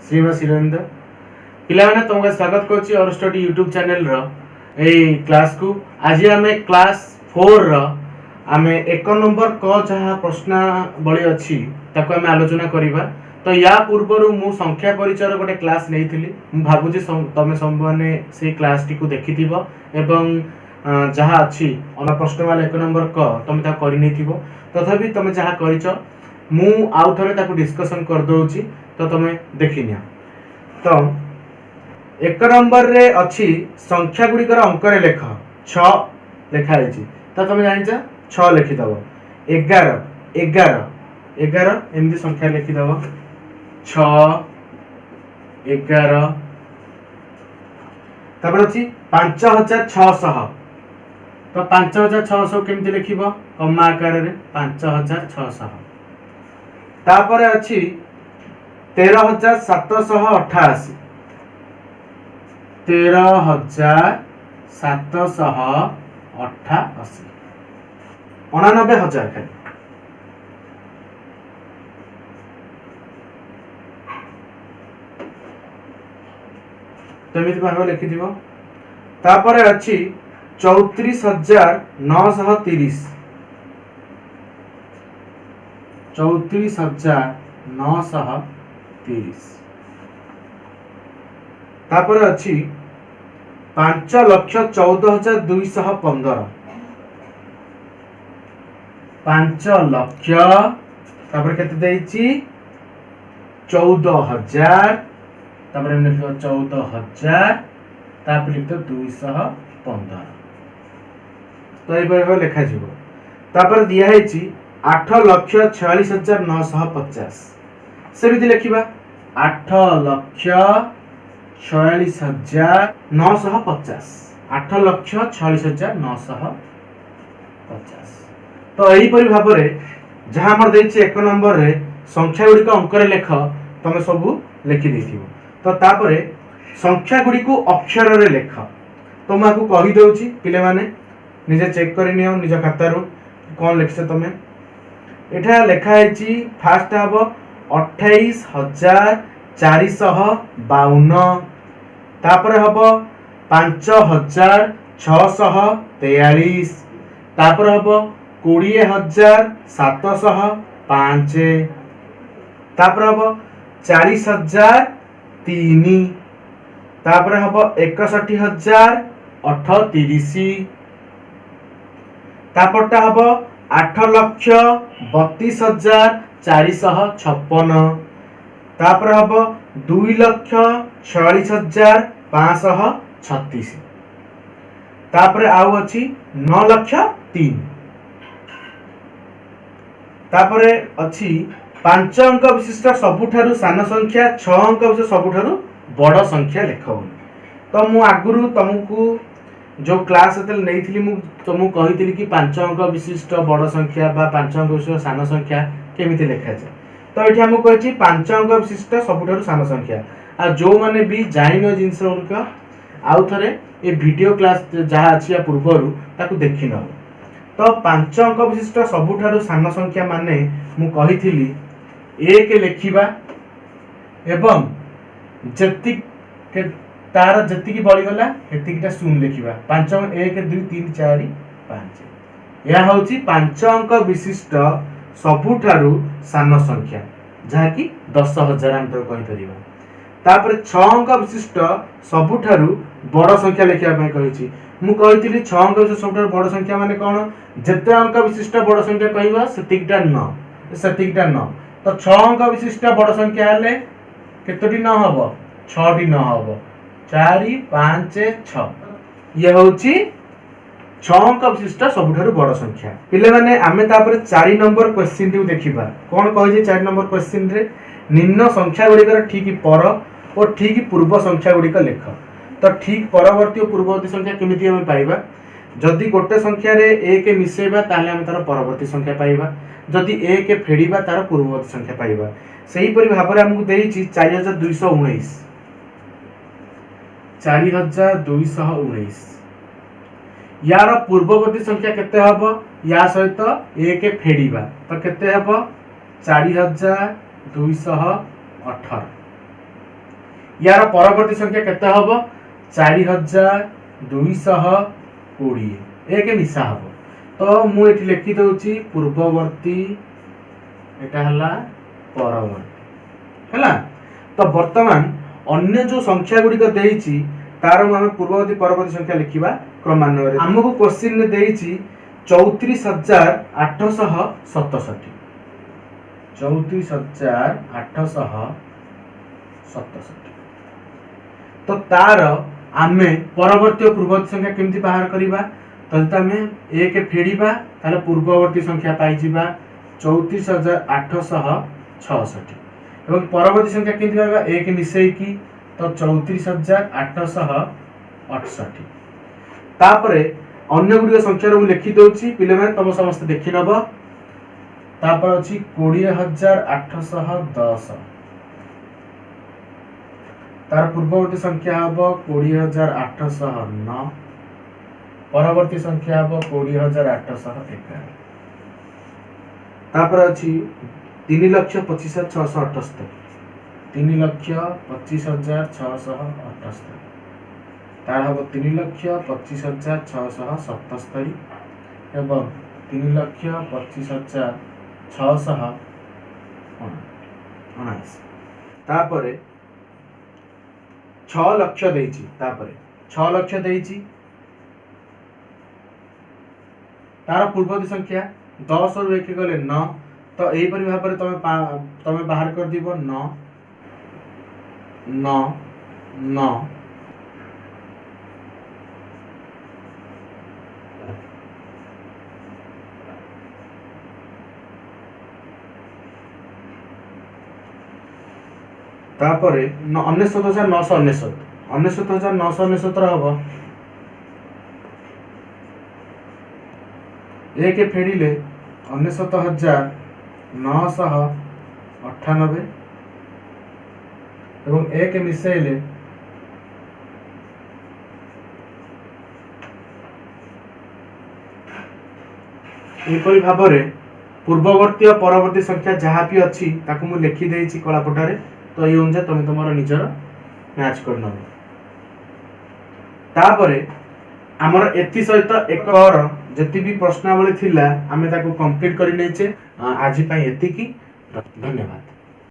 श्रीमा शिरोइंद पिलाने तुमको स्वागत करुच्ची और स्टडी यूट्यूब चैनल रो क्लास को आज आम क्लास 4 रो आम एक नंबर क जहाँ प्रश्नावली अच्छी ताको आम आलोचना करिबा। तो या पूर्वर मु संख्या परिचय गोटे क्लास नहीं भावुँ तुम सबने से क्लास टी को देखि एवं जहाँ अच्छी अन प्रश्नवाला एक नंबर क तुम कर तथापि तुम जहाँ कर मु आउ थे डिस्कसन कर दौची तो तुम देखि निया। तो एक नंबर रे अच्छी संख्या गुड़िकर अंक लेख 6 लिखाई तो तुम जान 6 लिखिदव 11 11 11 एमती संख्या लिखिदव 6 11 तापर अच्छी 5600 तो 5600 केमती लिख कमा आकार रे 5600 तापर अच्छी 13788 13788 99,000 खाली तमिति भाव लिखि तापर अच्छी 34,930 34,930 तापर अच्छी 5,14,215 5,00,000 तापर केते देइची 14,000 तापर हम लिखो 14,000 तापर लिखो 215 तो ये पर लिखा जीवो। तापर दिया हेची 8,46,950 से भी लिखिबा 8,46,950 8,46,950 तो यही परि भाव रे जहां हमर देछि एक नंबर रे संख्या गुडी को अंक रे लेख तमे सब लिखि देथिबो। तो तापरे संख्या गुडी को अक्षर रे लेख तुमको कहि दउछि पिले माने निजे चेक करि नियो निज खाता रो कोन लिखसे तमे एठा लेखा हेछि फास्ट हबो 28,452 तापर हबो 5,643 तापर हबो 20,705 तापर हबो 40,003 तापर हबो 61,038 तापरटा हबो 8,32,456 तापर हबो 2,46,536 तापर आउ अछि 9,03 तापर अछि 5 अंक विशिष्ट सबुठारु सान संख्या 6 अंक विशिष्ट सबुठारु बड़ संख्या लेखो। तो मु आगुरु तुमको जो क्लास नहीं थी तुमको कही कि 5 अंक विशिष्ट बड़ संख्या बा 5 अंक विशिष्ट सान संख्या केमिति लिखा जाए। तो ये आमको कही 5 अंक विशिष्ट सबुठारु सान संख्या आ जो माने भी जाइन जिनस आउ थे ये वीडियो क्लास जहाँ अच्छी पूर्वर ताकू देखि न। तो 5 अंक विशिष्ट सबुठारु सान संख्या माने मु कही थी 1 लिखिबा एवं जति तार जति बढ़ीगला एतिकटा शून्य लिखिबा 5 1 2 3 4 5 यह होची 5 अंक विशिष्ट सबुठारु सान संख्या जहा कि 10,000 हम तो कहि परिबा। तापर 6 अंक विशिष्ट सबुठारु बड़ संख्या लिखिबा पय कहिछि मु कहितली 6 अंक विशिष्ट सबुठारु बड़ संख्या माने कोन जते अंक विशिष्ट बड़ संख्या कहिबा सेतिकटा 9 तो 6 अंक विशिष्ट बड़ संख्या हले केतोटी न हबो 6 टी न हबो 4 5 6 ये होची 6 अंक विशिष्ट सबुठारु बड़ संख्या। पिले माने आमे तापर 4 नंबर क्वेश्चन टी देखिबा कोन कहि जे 4 नंबर क्वेश्चन रे निम्न संख्या गुड़िकर ठीक पर और ठीक पूर्व संख्या गुड़िक लेख। तो ठीक परवर्ती और पूर्ववर्ती संख्या केमिति हम पाइबा जदि गोटे संख्या रे 1 मिसेबा ताले हम तार परवर्ती संख्या पाइबा जदि 1 फेडिबा तार पूर्ववर्ती संख्या पाइबा। सही परि भाव रे हमकु देइछि 4219 4219 यार पूर्ववर्ती संख्या केते हबो या सहित 1 फेडिबा तो केते हबो 4218 यार परवर्ती संख्या केते हबो 4220 एक मिसा हबो तो मु एठी लिखि दउची पूर्ववर्ती एटा हला परवर्ती हला। तो वर्तमान अन्य जो संख्या गुडी को देइची तार हम पूर्ववर्ती परवर्ती संख्या लिखिबा क्रमान्वय हमको क्वेश्चन ने देइची 34867 34867 तो तार आमे परवर्ती और पूर्ववर्ती संख्या केमती बाहर करिबा तो जत आमे एक फेडिबा ताले पूर्ववर्ती संख्या पाई जिबा 34866 एवं परवर्ती संख्या केमती पाइबा एक मिसई की तो 34868 तापरे अन्य गुडी संख्या रो लिखि दउची पिले माने तब समस्त देखि नबो तापर अछि 20810 तार पूर्ववर्ती संख्या हबो 20809 परवर्ती संख्या हबो 20811 तापर अछि 3,25,678 3,25,678 तार हबो 3,25,677 एवं 3,25,619 तापरे 6 लक्ष देइची तापरे 6 लक्ष देइची तार पूर्ववर्ती संख्या 10 रु 1 गले 9 तो एही परि भाबरे तमे बाहर कर दिबो 9 9 9 तापरे 99,999 99,999 हबो एक फेडिले 99,998 एवं एक मिसेले एपरि भाबरे पूर्ववर्ती और परवर्ती संख्या जहाँ भी अच्छी ताकू मु लिखि देइछि कलापटारे तो ये अनुसार तुम तुम निजर मैच कर नब तापरे आमर एथि सहित एक जति भी प्रश्नावली थिला आमे ताकू कंप्लीट करि नेचे आज पई एतिकी धन्यवाद।